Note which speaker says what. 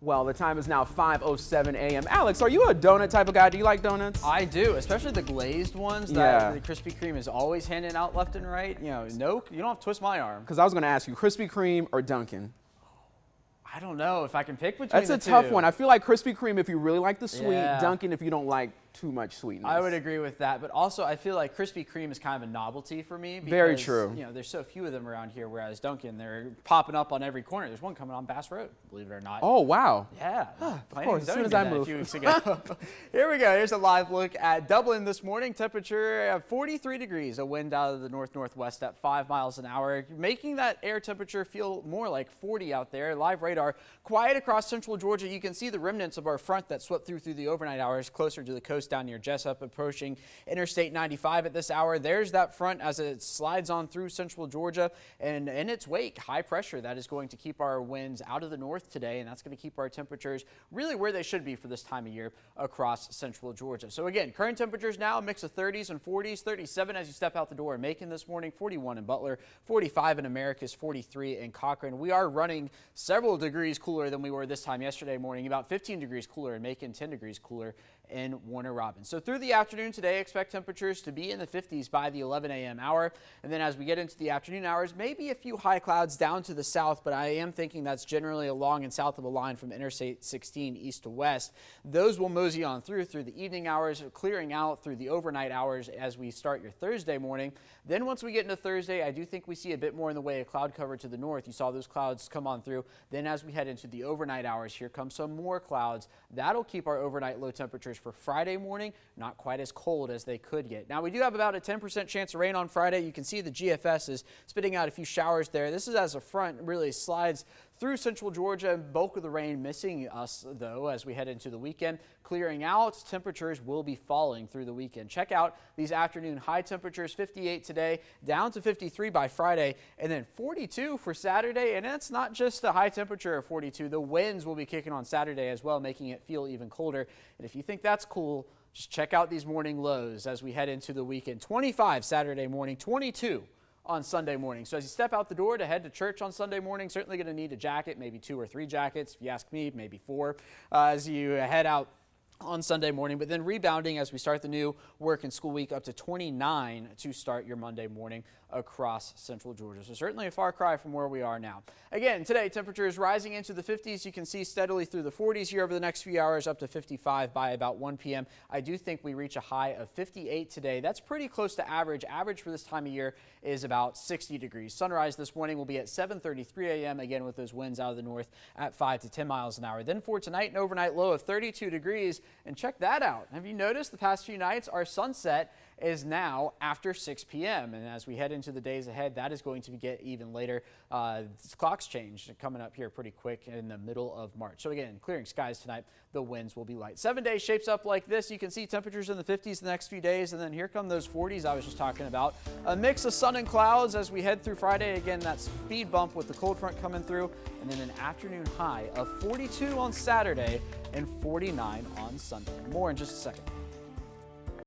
Speaker 1: Well, the time is now 5:07 a.m. Alex, are you a donut type of guy? Do you like donuts?
Speaker 2: I do, especially the glazed ones that the Krispy Kreme is always handing out left and right. You know, no, you don't have to twist my arm.
Speaker 1: Because I was going to ask you, Krispy Kreme or Dunkin'?
Speaker 2: I don't know if I can pick between
Speaker 1: That's
Speaker 2: the
Speaker 1: a
Speaker 2: two.
Speaker 1: tough one. I feel like Krispy Kreme if you really like the sweet,
Speaker 2: Yeah.
Speaker 1: Dunkin' if you don't like too much sweetness.
Speaker 2: I would agree with that, but also I feel like Krispy Kreme is kind of a novelty for me. Because,
Speaker 1: Very true.
Speaker 2: You know, there's so few of them around here, whereas Dunkin', they're popping up on every corner. There's one coming on Bass Road, believe it or not.
Speaker 1: Oh, wow.
Speaker 2: Yeah,
Speaker 1: of course, as soon as I move.
Speaker 2: A few weeks ago. Here we go. Here's a live look at Dublin this morning. Temperature at 43 degrees. A wind out of the north-northwest at 5 miles an hour, making that air temperature feel more like 40 out there. Live radar quiet across central Georgia. You can see the remnants of our front that swept through the overnight hours closer to the coast down near Jessup, approaching Interstate 95 at this hour. There's that front as it slides on through central Georgia, and in its wake, high pressure that is going to keep our winds out of the north today, and that's going to keep our temperatures really where they should be for this time of year across central Georgia. So again, current temperatures now a mix of 30s and 40s, 37 as you step out the door in Macon this morning, 41 in Butler, 45 in Americus, 43 in Cochrane. We are running several degrees cooler than we were this time yesterday morning, about 15 degrees cooler in Macon, 10 degrees cooler in Warner Robins. So through the afternoon today, expect temperatures to be in the 50s by the 11 a.m. hour. And then as we get into the afternoon hours, maybe a few high clouds down to the south, but I am thinking that's generally along and south of the line from Interstate 16 east to west. Those will mosey on through the evening hours, clearing out through the overnight hours as we start your Thursday morning. Then once we get into Thursday, I do think we see a bit more in the way of cloud cover to the north. You saw those clouds come on through. Then as we head into the overnight hours, here comes some more clouds. That'll keep our overnight low temperatures for Friday morning not quite as cold as they could get. Now we do have about a 10% chance of rain on Friday. You can see the GFS is spitting out a few showers there. This is as a front really slides through central Georgia. Bulk of the rain missing us though as we head into the weekend. Clearing out, temperatures will be falling through the weekend. Check out these afternoon high temperatures, 58 today, down to 53 by Friday, and then 42 for Saturday. And that's not just a high temperature of 42. The winds will be kicking on Saturday as well, making it feel even colder. And if you think that's cool, just check out these morning lows as we head into the weekend. 25 Saturday morning, 22 on Sunday morning. So as you step out the door to head to church on Sunday morning, certainly going to need a jacket, maybe 2 or 3 jackets. If you ask me, maybe 4 as you head out on Sunday morning, but then rebounding as we start the new work and school week up to 29 to start your Monday morning across central Georgia. So certainly a far cry from where we are now. Again, today temperature is rising into the 50s. You can see steadily through the 40s here over the next few hours up to 55 by about 1 p.m. I do think we reach a high of 58 today. That's pretty close to average. Average for this time of year is about 60 degrees. Sunrise this morning will be at 7:33 a.m. again with those winds out of the north at 5 to 10 miles an hour. Then for tonight, an overnight low of 32 degrees. And check that out. Have you noticed the past few nights our sunset is now after 6 p.m. and as we head into the days ahead, that is going to get even later. Clocks change coming up here pretty quick in the middle of March. So again, clearing skies tonight. The winds will be light. 7 days shapes up like this. You can see temperatures in the 50s the next few days, and then here come those 40s I was just talking about. A mix of sun and clouds as we head through Friday. Again, that speed bump with the cold front coming through, and then an afternoon high of 42 on Saturday and 49 on Sunday. More in just a second.